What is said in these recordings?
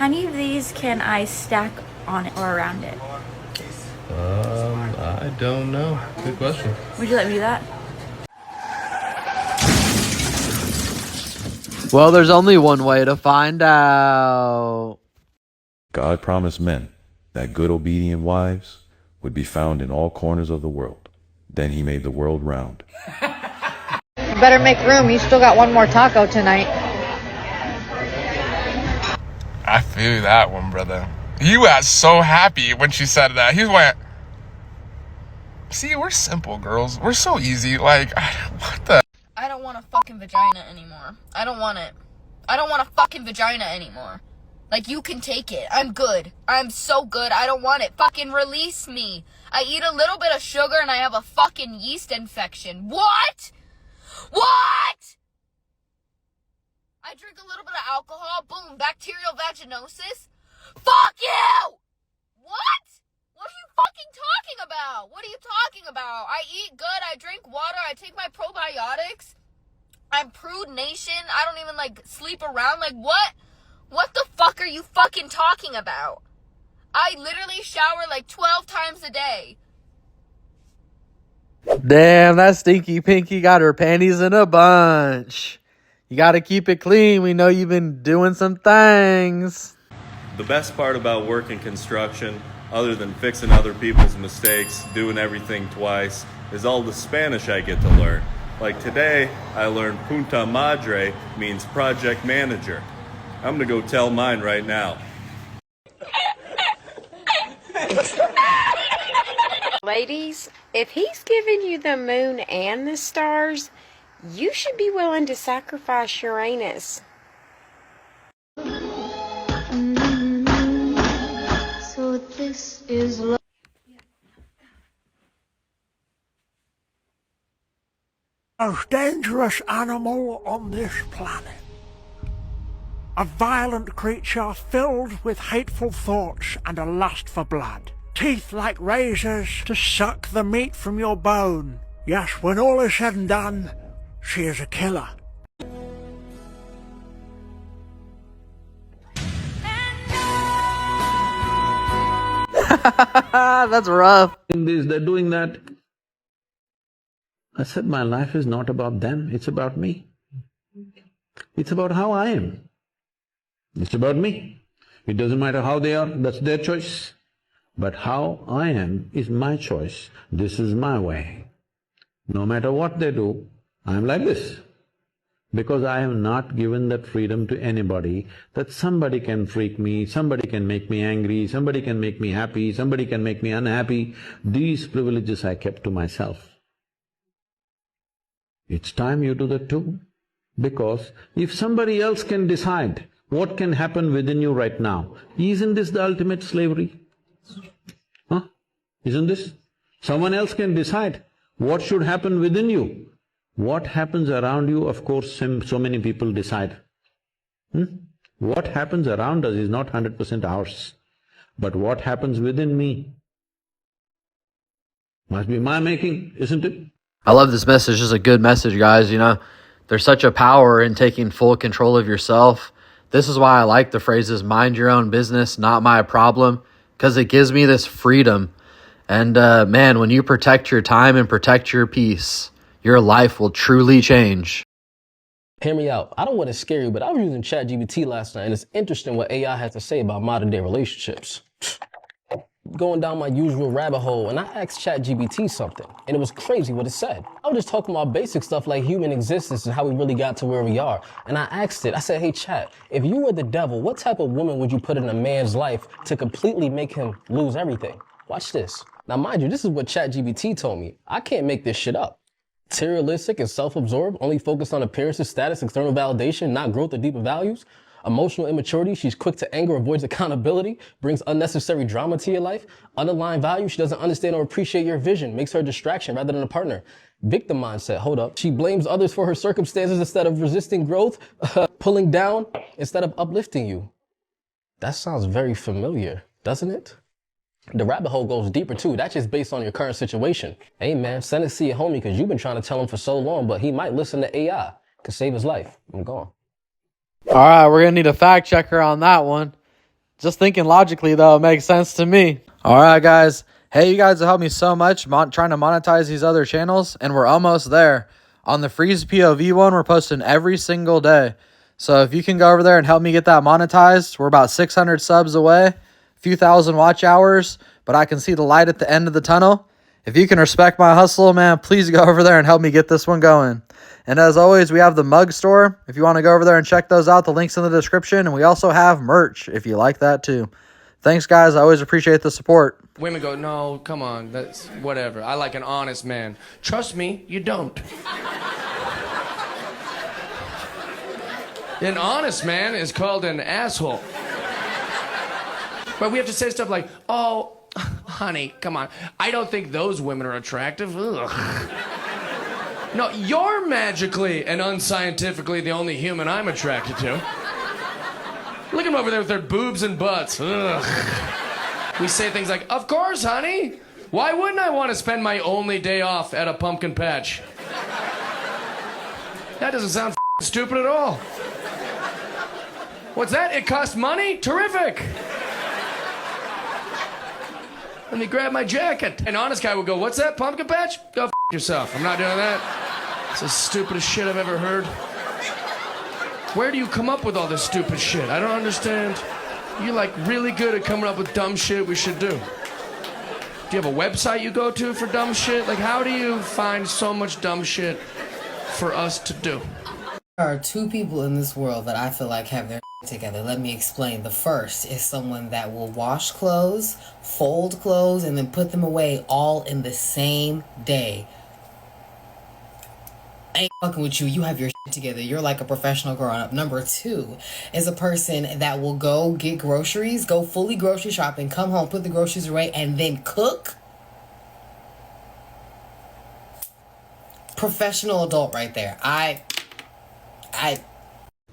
How many of these can I stack on it or around it? I don't know. Good question. Would you let me do that? Well, there's only one way to find out. God promised men that good obedient wives would be found in all corners of the world. Then he made the world round. You better make room. You still got one more taco tonight. I feel that one, brother. He was so happy when she said that. He went, see, we're simple girls. We're so easy. Like, what the? I don't want a fucking vagina anymore. I don't want it. I don't want a fucking vagina anymore. Like, you can take it. I'm good. I'm so good. I don't want it. Fucking release me. I eat a little bit of sugar and I have a fucking yeast infection. What? What? I drink a little bit of alcohol. Boom. Bacterial vaginosis. Fuck you! What? What are you fucking talking about? What are you talking about? I eat good. I drink water. I take my probiotics. I'm prude nation. I don't even, like, sleep around. Like, what? What the fuck are you fucking talking about? I literally shower like 12 times a day. Damn, that stinky pinky got her panties in a bunch. You gotta keep it clean. We know you've been doing some things. The best part about working construction, other than fixing other people's mistakes, doing everything twice, is all the Spanish I get to learn. Like today, I learned Punta Madre means project manager. I'm gonna go tell mine right now. Ladies, if he's giving you the moon and the stars, you should be willing to sacrifice Uranus. So this is love. Most dangerous animal on this planet. A violent creature filled with hateful thoughts and a lust for blood. Teeth like razors to suck the meat from your bone. Yes, when all is said and done, she is a killer. That's rough. They're doing that. I said my life is not about them, it's about me. It's about how I am. It's about me. It doesn't matter how they are, that's their choice. But how I am is my choice. This is my way. No matter what they do, I'm like this. Because I have not given that freedom to anybody, that somebody can freak me, somebody can make me angry, somebody can make me happy, somebody can make me unhappy. These privileges I kept to myself. It's time you do that too. Because if somebody else can decide what can happen within you right now, isn't this the ultimate slavery? Huh? Isn't this? Someone else can decide what should happen within you. What happens around you, of course, so many people decide. What happens around us is not 100% ours. But what happens within me must be my making, isn't it? I love this message. It's a good message, guys. You know, there's such a power in taking full control of yourself. This is why I like the phrases, mind your own business, not my problem, because it gives me this freedom. And man, when you protect your time and protect your peace, your life will truly change. Hear me out. I don't want to scare you, but I was using ChatGPT last night, and it's interesting what AI has to say about modern day relationships. Going down my usual rabbit hole, and I asked ChatGPT something, and it was crazy what it said. I was just talking about basic stuff like human existence and how we really got to where we are. And I asked it, I said, hey Chat, if you were the devil, what type of woman would you put in a man's life to completely make him lose everything? Watch this. Now mind you, this is what ChatGPT told me. I can't make this shit up. Materialistic and self-absorbed, only focused on appearances, status, external validation, not growth or deeper values. Emotional immaturity, she's quick to anger, avoids accountability, brings unnecessary drama to your life. Underlying value, she doesn't understand or appreciate your vision, makes her a distraction rather than a partner. Victim mindset, hold up. She blames others for her circumstances instead of resisting growth, pulling down instead of uplifting you. That sounds very familiar, doesn't it? The rabbit hole goes deeper too. That's just based on your current situation. Hey man, send it to your homie because you've been trying to tell him for so long, but he might listen to AI. Could save his life. I'm gone. All right, we're going to need a fact checker on that one. Just thinking logically, though, it makes sense to me. All right, guys. Hey, you guys have helped me so much trying to monetize these other channels, and we're almost there. On the FreezePOV one, we're posting every single day. So if you can go over there and help me get that monetized, we're about 600 subs away, a few thousand watch hours, but I can see the light at the end of the tunnel. If you can respect my hustle, man, please go over there and help me get this one going. And as always, we have the mug store. If you want to go over there and check those out, the link's in the description. And we also have merch if you like that too. Thanks, guys. I always appreciate the support. Women go, no, come on, that's whatever. I like an honest man. Trust me, you don't. An honest man is called an asshole. But we have to say stuff like, oh, honey, come on. I don't think those women are attractive. Ugh. No, you're magically and unscientifically the only human I'm attracted to. Look at them over there with their boobs and butts. Ugh. We say things like, of course, honey. Why wouldn't I want to spend my only day off at a pumpkin patch? That doesn't sound stupid at all. What's that? It costs money? Terrific. Let me grab my jacket. An honest guy would go, what's that, pumpkin patch? Go yourself. I'm not doing that. It's the stupidest shit I've ever heard. Where do you come up with all this stupid shit? I don't understand. You're like really good at coming up with dumb shit we should do. Do you have a website you go to for dumb shit? Like, how do you find so much dumb shit for us to do? There are two people in this world that I feel like have their together. Let me explain. The first is someone that will wash clothes, fold clothes, and then put them away all in the same day. I ain't fucking with you. You have your shit together. You're like a professional grown up. Number two is a person that will go get groceries, go fully grocery shopping, come home, put the groceries away, and then cook. Professional adult right there.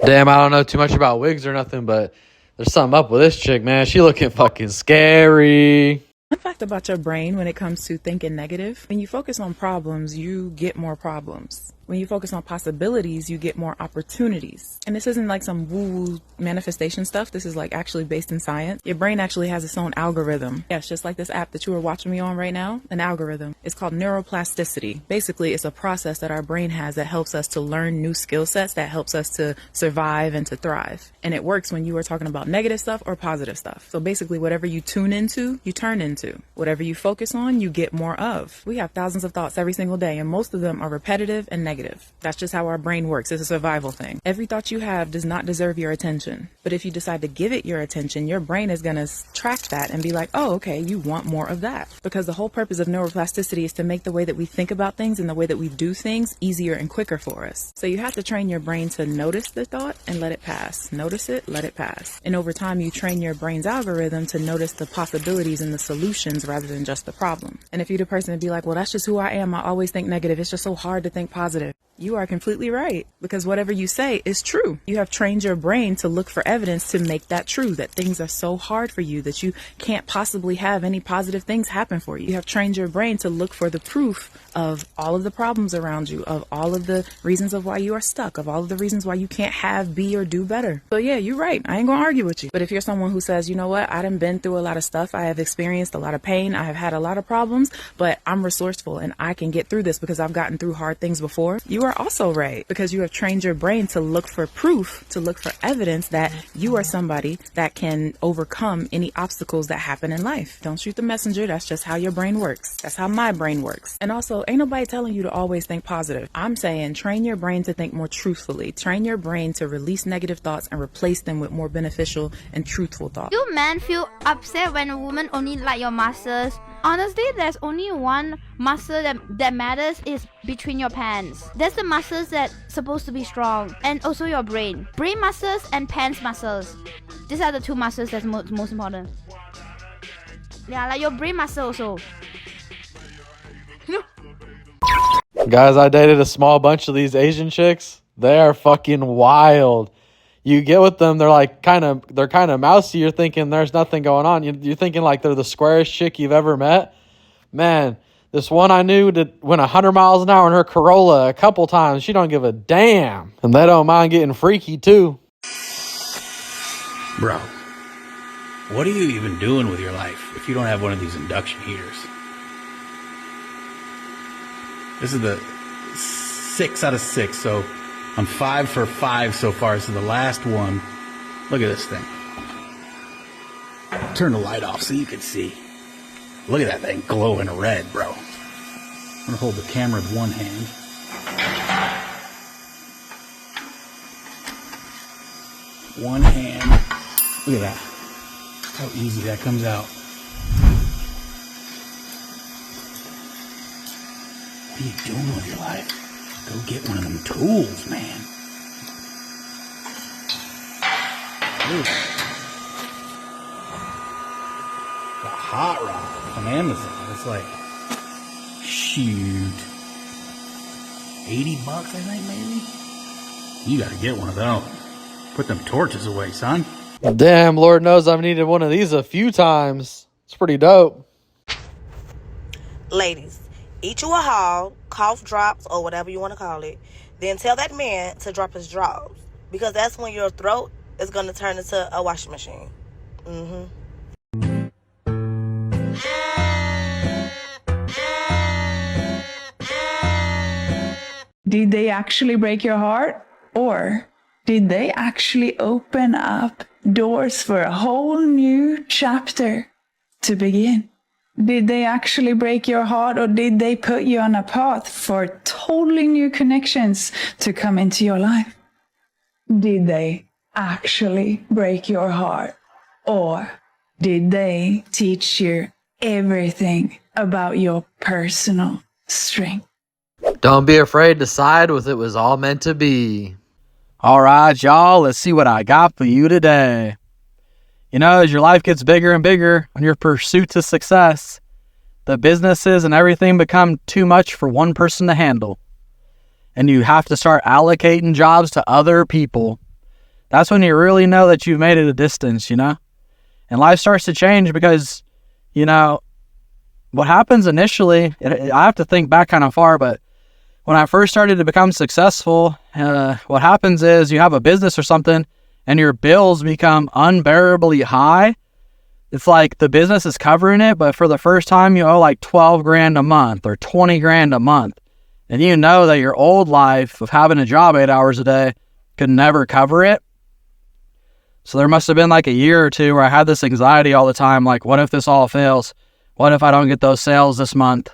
Damn, I don't know too much about wigs or nothing, but there's something up with this chick, man. She looking fucking scary. One fact about your brain when it comes to thinking negative, when you focus on problems, you get more problems. When you focus on possibilities, you get more opportunities. And this isn't like some woo-woo manifestation stuff. This is like actually based in science. Your brain actually has its own algorithm. Yeah, it's just like this app that you are watching me on right now, an algorithm. It's called neuroplasticity. Basically, it's a process that our brain has that helps us to learn new skill sets, that helps us to survive and to thrive. And it works when you are talking about negative stuff or positive stuff. So basically, whatever you tune into, you turn into. Whatever you focus on, you get more of. We have thousands of thoughts every single day, and most of them are repetitive and negative. That's just how our brain works. It's a survival thing. Every thought you have does not deserve your attention. But if you decide to give it your attention, your brain is going to track that and be like, oh, okay, you want more of that. Because the whole purpose of neuroplasticity is to make the way that we think about things and the way that we do things easier and quicker for us. So you have to train your brain to notice the thought and let it pass. Notice it, let it pass. And over time, you train your brain's algorithm to notice the possibilities and the solutions rather than just the problem. And if you're the person to be like, well, that's just who I am. I always think negative. It's just so hard to think positive. You are completely right, because whatever you say is true. You have trained your brain to look for evidence to make that true, that things are so hard for you that you can't possibly have any positive things happen for you. You have trained your brain to look for the proof of all of the problems around you, of all of the reasons of why you are stuck, of all of the reasons why you can't have, be, or do better. So yeah, you're right. I ain't gonna argue with you. But if you're someone who says, you know what, I done been through a lot of stuff, I have experienced a lot of pain, I have had a lot of problems, but I'm resourceful and I can get through this because I've gotten through hard things before, you are also right, because you have trained your brain to look for proof, to look for evidence that you are somebody that can overcome any obstacles that happen in life. Don't shoot the messenger. That's just how your brain works. That's how my brain works. And also, ain't nobody telling you to always think positive. I'm saying train your brain to think more truthfully. Train your brain to release negative thoughts and replace them with more beneficial and truthful thoughts. Do men feel upset when a woman only like your muscles? Honestly, there's only one muscle that matters is between your pants. That's the muscles that's supposed to be strong. And also your brain. Brain muscles and pants muscles. These are the two muscles that's most important. Yeah, like your brain muscle also. Guys, I dated a small bunch of these Asian chicks. They are fucking wild. You get with them, they're kind of mousy. You're thinking there's nothing going on. You're thinking like they're the squarest chick you've ever met. Man, this one I knew went 100 miles an hour in her Corolla a couple times. She don't give a damn. And they don't mind getting freaky too. Bro, What are you even doing with your life if you don't have one of these induction heaters? This is the 6 out of 6, so I'm 5 for 5 so far. This is the last one. Look at this thing. Turn the light off so you can see. Look at that thing glowing red, bro. I'm gonna hold the camera with one hand. One hand. Look at that. How easy that comes out. What are you doing with your life? Go get one of them tools, man. Ooh. A hot rod on Amazon. It's like, shoot, $80, I think, maybe? You gotta get one of those. Put them torches away, son. Damn, Lord knows I've needed one of these a few times. It's pretty dope. Ladies, eat you a hog, cough drops, or whatever you want to call it. Then tell that man to drop his drawers. Because that's when your throat is going to turn into a washing machine. Mm-hmm. Did they actually break your heart? Or did they actually open up doors for a whole new chapter to begin? Did they actually break your heart, or did they put you on a path for totally new connections to come into your life? Did they actually break your heart, or did they teach you everything about your personal strength? Don't be afraid to side with it was all meant to be. All right, y'all, let's see what I got for you today. You know, as your life gets bigger and bigger on your pursuit to success, the businesses and everything become too much for one person to handle. And you have to start allocating jobs to other people. That's when you really know that you've made it a distance, you know? And life starts to change because, you know, what happens initially, I have to think back kind of far, but when I first started to become successful, what happens is you have a business or something and your bills become unbearably high. It's like the business is covering it, but for the first time you owe like 12 grand a month or 20 grand a month. And you know that your old life of having a job 8 hours a day could never cover it. So there must have been like a year or two where I had this anxiety all the time. Like, what if this all fails? What if I don't get those sales this month?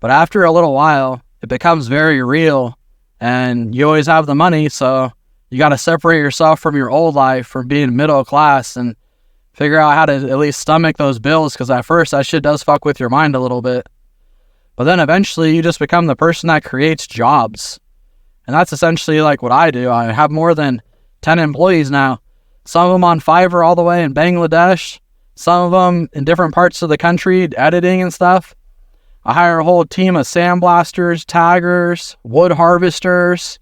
But after a little while, it becomes very real, and you always have the money, so you got to separate yourself from your old life, from being middle class, and figure out how to at least stomach those bills, because at first that shit does fuck with your mind a little bit. But then eventually you just become the person that creates jobs. And that's essentially like what I do. I have more than 10 employees now. Some of them on Fiverr all the way in Bangladesh. Some of them in different parts of the country, editing and stuff. I hire a whole team of sandblasters, taggers, wood harvesters,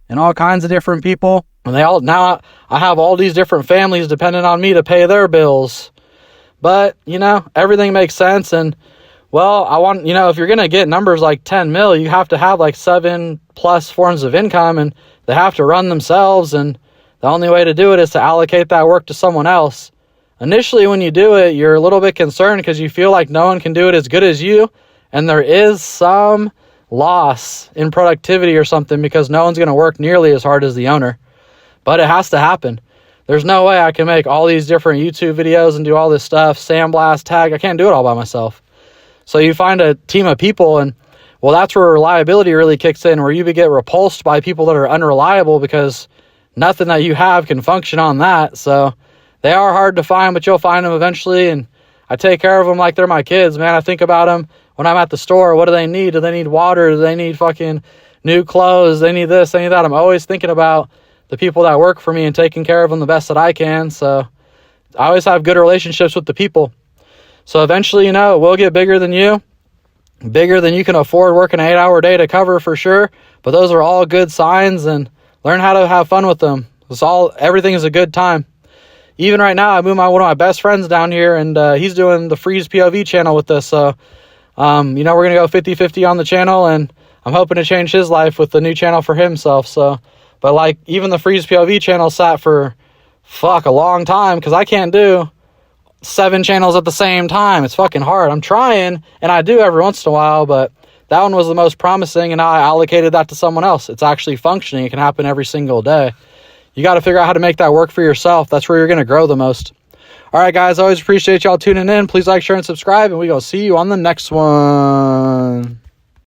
and all kinds of different people. And now I have all these different families depending on me to pay their bills. But, you know, everything makes sense. And, well, if you're going to get numbers like 10 mil, you have to have like 7+ forms of income, and they have to run themselves. And the only way to do it is to allocate that work to someone else. Initially, when you do it, you're a little bit concerned because you feel like no one can do it as good as you. And there is some loss in productivity or something because no one's going to work nearly as hard as the owner. But it has to happen. There's no way I can make all these different YouTube videos and do all this stuff, sandblast, tag. I can't do it all by myself. So you find a team of people, and, well, that's where reliability really kicks in, where you get repulsed by people that are unreliable because nothing that you have can function on that. So they are hard to find, but you'll find them eventually. And I take care of them like they're my kids, man. I think about them when I'm at the store. What do they need? Do they need water? Do they need fucking new clothes? They need this, they need that. I'm always thinking about the people that work for me and taking care of them the best that I can. So I always have good relationships with the people. So eventually, you know, it will get bigger than you can afford working an 8-hour day to cover for sure. But those are all good signs, and learn how to have fun with them. Everything is a good time. Even right now, I moved one of my best friends down here, and he's doing the FreezePOV channel with us. So, we're going to go 50-50 on the channel, and I'm hoping to change his life with the new channel for himself. So, but like, even the FreezePOV channel sat for a long time because I can't do 7 channels at the same time. It's fucking hard. I'm trying, and I do every once in a while, but that one was the most promising, and now I allocated that to someone else. It's actually functioning. It can happen every single day. You got to figure out how to make that work for yourself. That's where you're going to grow the most. All right, guys, always appreciate y'all tuning in. Please like, share, and subscribe, and we're going to see you on the next one.